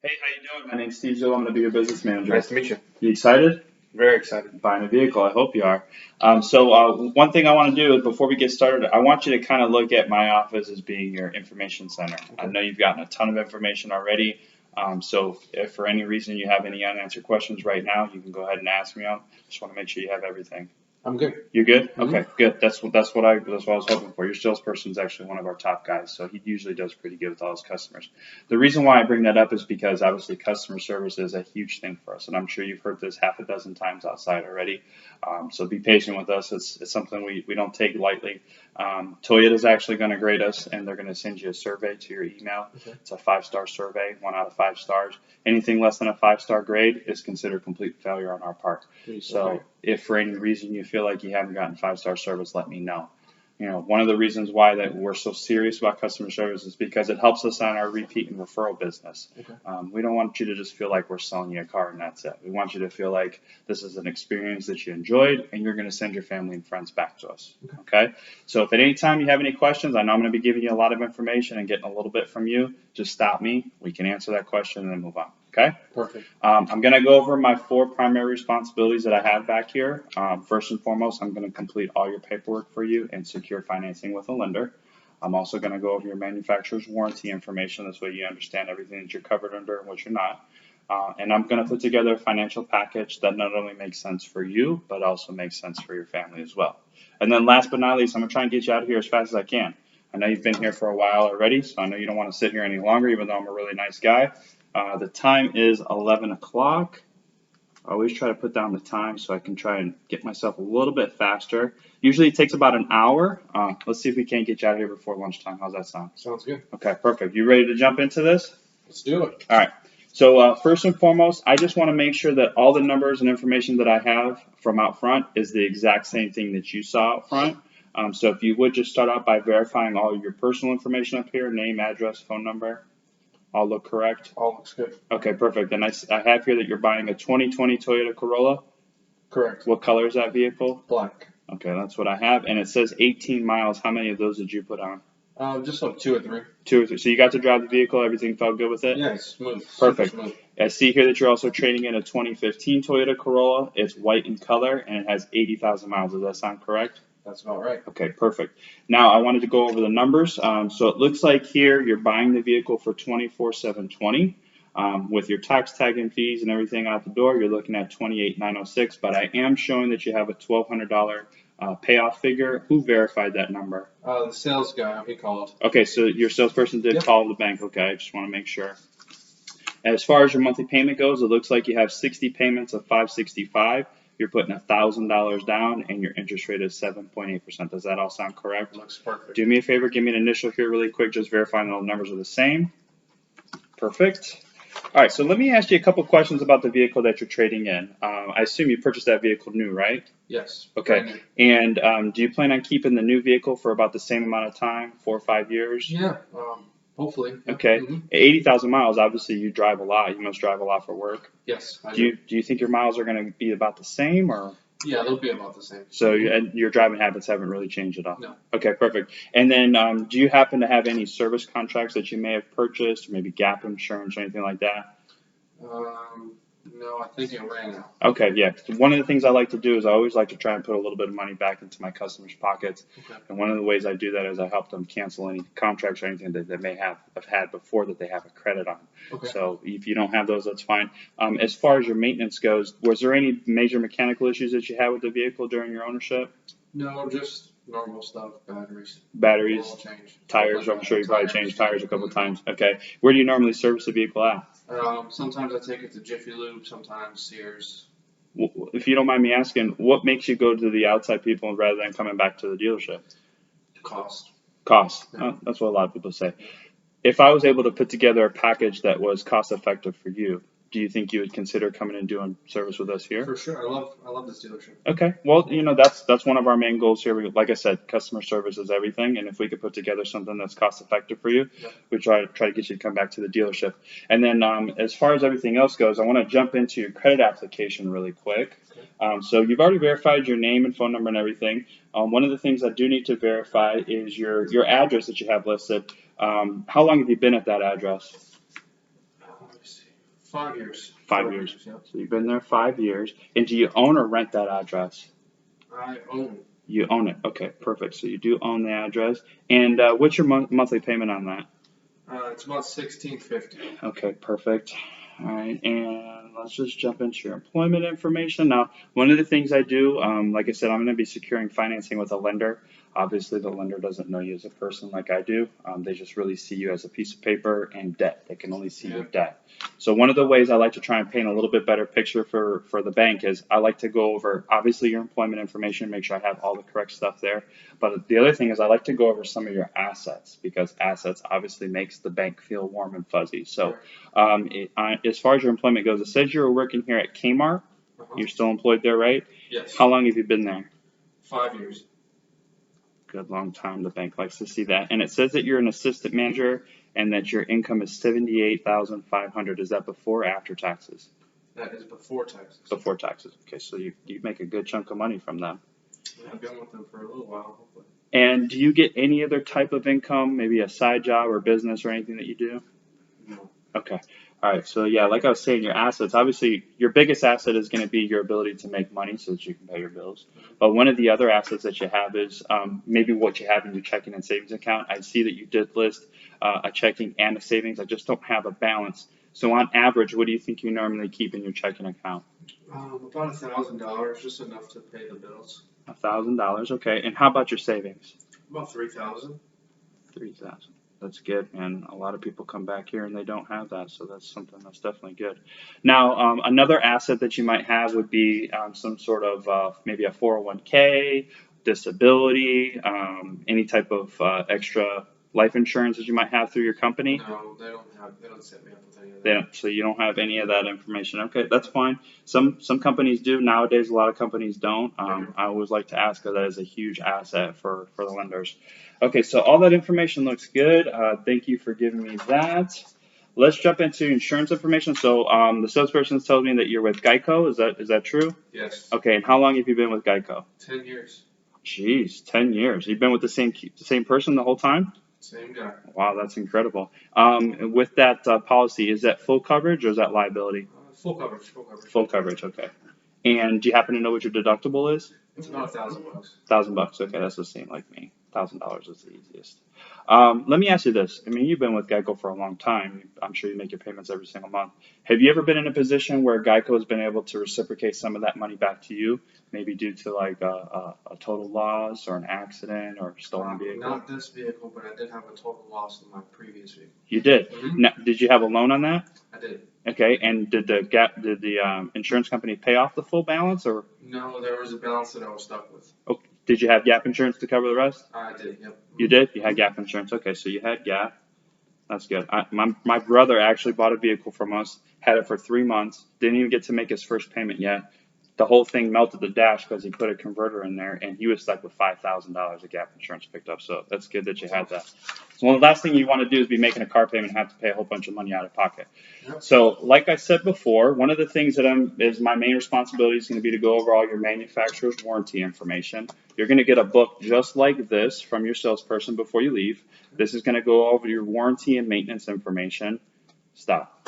Hey, how you doing? My name's Steve Zill. I'm going to be your business manager. Nice to meet you. You excited? Very excited. Buying a vehicle. I hope you are. One thing I want to do is before we get started, I want you to kind of look at my office as being your information center. I Okay. know you've gotten a ton of information already. So if for any reason you have any unanswered questions right now, you can go ahead and ask me them. Just want to make sure you have everything. I'm good. You good? hmm Okay, good. That's what I was hoping for. Your salesperson is actually one of our top guys, so he usually does pretty good with all his customers. The reason why I bring that up is because obviously customer service is a huge thing for us, and I'm sure you've heard this half a dozen times outside already. So be patient with us. It's something we don't take lightly. Toyota's actually going to grade us, and they're going to send you a survey to your email. Okay. It's a 5-star survey, 1 out of 5 stars. Anything less than a 5-star grade is considered complete failure on our part. So Okay. if for any reason you feel like you haven't gotten 5-star service, let me know. One of the reasons why that we're so serious about customer service is because it helps us on our repeat and referral business. Okay. We don't want you to just feel like we're selling you a car and that's it. We want you to feel like this is an experience that you enjoyed and you're going to send your family and friends back to us. Okay? So if at any time you have any questions, I know I'm going to be giving you a lot of information and getting a little bit from you, just stop me. We can answer that question and then move on. Okay? Perfect. I'm going to go over my 4 primary responsibilities that I have back here. First and foremost, I'm going to complete all your paperwork for you and secure financing with a lender. I'm also going to go over your manufacturer's warranty information. This way you understand everything that you're covered under and what you're not. And I'm going to put together a financial package that not only makes sense for you, but also makes sense for your family as well. And then last but not least, I'm going to try and get you out of here as fast as I can. I know you've been here for a while already, so I know you don't want to sit here any longer, even though I'm a really nice guy. The time is 11 o'clock. I always try to put down the time so I can try and get myself a little bit faster. Usually it takes about an hour. Let's see if we can't get you out of here before lunchtime. How's that sound? Sounds good. Okay, perfect. You ready to jump into this? Let's do it. All right. So first and foremost, I just want to make sure that all the numbers and information that I have from out front is the exact same thing that you saw out front. So if you would just start out by verifying all of your personal information up here, name, address, phone number. All look correct? All looks good. Okay, perfect. And I have here that you're buying a 2020 Toyota Corolla. Correct. What color is that vehicle? Black. Okay, that's what I have. And it says 18 miles. How many of those did you put on? Just like 2 or 3. 2 or 3. So you got to drive the vehicle. Everything felt good with it? Yeah, it's smooth. Perfect. Super smooth. I see here that you're also trading in a 2015 Toyota Corolla. It's white in color and it has 80,000 miles. Does that sound correct? That's about right. Okay, perfect. Now I wanted to go over the numbers. So it looks like here you're buying the vehicle for $24,720. With your tax tag and fees and everything out the door, you're looking at $28,906. But I am showing that you have a $1,200 payoff figure. Who verified that number? The sales guy, he called. Okay, so your salesperson did Yep. call the bank. Okay, I just want to make sure. As far as your monthly payment goes, it looks like you have 60 payments of $565. You're putting $1,000 down, and your interest rate is 7.8%. Does that all sound correct? Looks perfect. Do me a favor, give me an initial here really quick, just verifying all the numbers are the same. Perfect. All right, so let me ask you a couple questions about the vehicle that you're trading in. I assume you purchased that vehicle new, right? Yes. Okay. Brand And do you plan on keeping the new vehicle for about the same amount of time, 4 or 5 years? new. Yeah. Hopefully. Yeah. Okay. Mhm. 80,000 miles, obviously you drive a lot. You must drive a lot for work. Yes. I Do you think your miles are going to be about the same, or? Yeah, they'll be about the same. So your driving habits haven't really changed at all? No. Okay, perfect. And then do you happen to have any service contracts that you may have purchased, or maybe gap insurance or anything like that? No, I think it ran out. Okay, yeah. One of the things I like to do is I always like to try and put a little bit of money back into my customers' pockets. Okay. And one of the ways I do that is I help them cancel any contracts or anything that they may have had before that they have a credit on. Okay. So if you don't have those, that's fine. As far as your maintenance goes, was there any major mechanical issues that you had with the vehicle during your ownership? No, just normal stuff. Batteries, Oil change. tires, I'm sure you probably changed tires a couple of times. Okay. Where do you normally service the vehicle at? Sometimes I take it to Jiffy Lube, sometimes Sears. If you don't mind me asking, what makes you go to the outside people rather than coming back to the dealership? Cost. Cost. Yeah. That's what a lot of people say. If I was able to put together a package that was cost effective for you, do you think you would consider coming and doing service with us here? For sure. I love this dealership. Okay. Well, that's one of our main goals here. Like I said, customer service is everything, and if we could put together something that's cost effective for you, Yeah. we try to get you to come back to the dealership. And then as far as everything else goes, I want to jump into your credit application really quick. So you've already verified your name and phone number and everything. One of the things I do need to verify is your address that you have listed. How long have you been at that address? Let me see. 5 years. 5 years. Yeah. So you've been there 5 years. And do you own or rent that address? I own. You own it. Okay, perfect. So you do own the address. And what's your monthly payment on that? It's about $16.50. Okay, perfect. All right, and let's just jump into your employment information. Now, one of the things I do, like I said, I'm going to be securing financing with a lender. Obviously, the lender doesn't know you as a person like I do. They just really see you as a piece of paper and debt. They can only see your debt. So one of the ways I like to try and paint a little bit better picture for the bank is I like to go over, obviously, your employment information, make sure I have all the correct stuff there. But the other thing is I like to go over some of your assets because assets obviously makes the bank feel warm and fuzzy. So as far as your employment goes, it says you were working here at Kmart. You're still employed there, right? Yes. How long have you been there? 5 years. Good long time. The bank likes to see that. And it says that you're an assistant manager and that your income is $78,500. Is that before or after taxes? That is before taxes. Before taxes. Okay, so you make a good chunk of money from them. I've been with them for a little while, hopefully. And do you get any other type of income, maybe a side job or business or anything that you do? No. Okay. All right. So yeah, like I was saying, your assets, obviously your biggest asset is going to be your ability to make money so that you can pay your bills. But one of the other assets that you have is maybe what you have in your checking and savings account. I see that you did list a checking and a savings. I just don't have a balance. So on average, what do you think you normally keep in your checking account? About $1,000, just enough to pay the bills. $1,000. Okay. And how about your savings? About 3,000. 3,000. That's good, and a lot of people come back here and they don't have that, so that's something that's definitely good. Now, another asset that you might have would be some sort of maybe a 401k, disability, any type of extra life insurance that you might have through your company. No, they don't set me up with any of that. They don't, so you don't have any of that information. Okay, that's fine. Some companies do nowadays. A lot of companies don't. I always like to ask because that is a huge asset for the lenders. Okay, so all that information looks good. Thank you for giving me that. Let's jump into insurance information. So the salesperson tells me that you're with Geico. Is that true? Yes. Okay, and how long have you been with Geico? 10 years. Jeez, 10 years. You've been with the same person the whole time? Same guy. Wow, that's incredible. With that policy, is that full coverage or is that liability? Full coverage. Full coverage. Full coverage, okay. And do you happen to know what your deductible is? It's about $1,000. $1,000, okay, that's the same like me. $1,000 is the easiest. Let me ask you this. I mean, you've been with Geico for a long time. I'm sure you make your payments every single month. Have you ever been in a position where Geico has been able to reciprocate some of that money back to you, maybe due to like a total loss or an accident or stolen vehicle? Not this vehicle, but I did have a total loss in my previous vehicle. You did? Mm-hmm. Now, did you have a loan on that? I did. Okay, and did the insurance company pay off the full balance, or? No, there was a balance that I was stuck with. Okay. Did you have gap insurance to cover the rest? I did, yep. You did? You had gap insurance. Okay, so you had gap. That's good. My brother actually bought a vehicle from us, had it for 3 months, didn't even get to make his first payment yet. The whole thing melted the dash because he put a converter in there, and he was stuck with $5,000 of gap insurance picked up. So that's good that you had that. So the last thing you want to do is be making a car payment and have to pay a whole bunch of money out of pocket. Yep. So like I said before, one of the things that is my main responsibility is going to be to go over all your manufacturer's warranty information. You're going to get a book just like this from your salesperson before you leave. This is going to go over your warranty and maintenance information. Stop.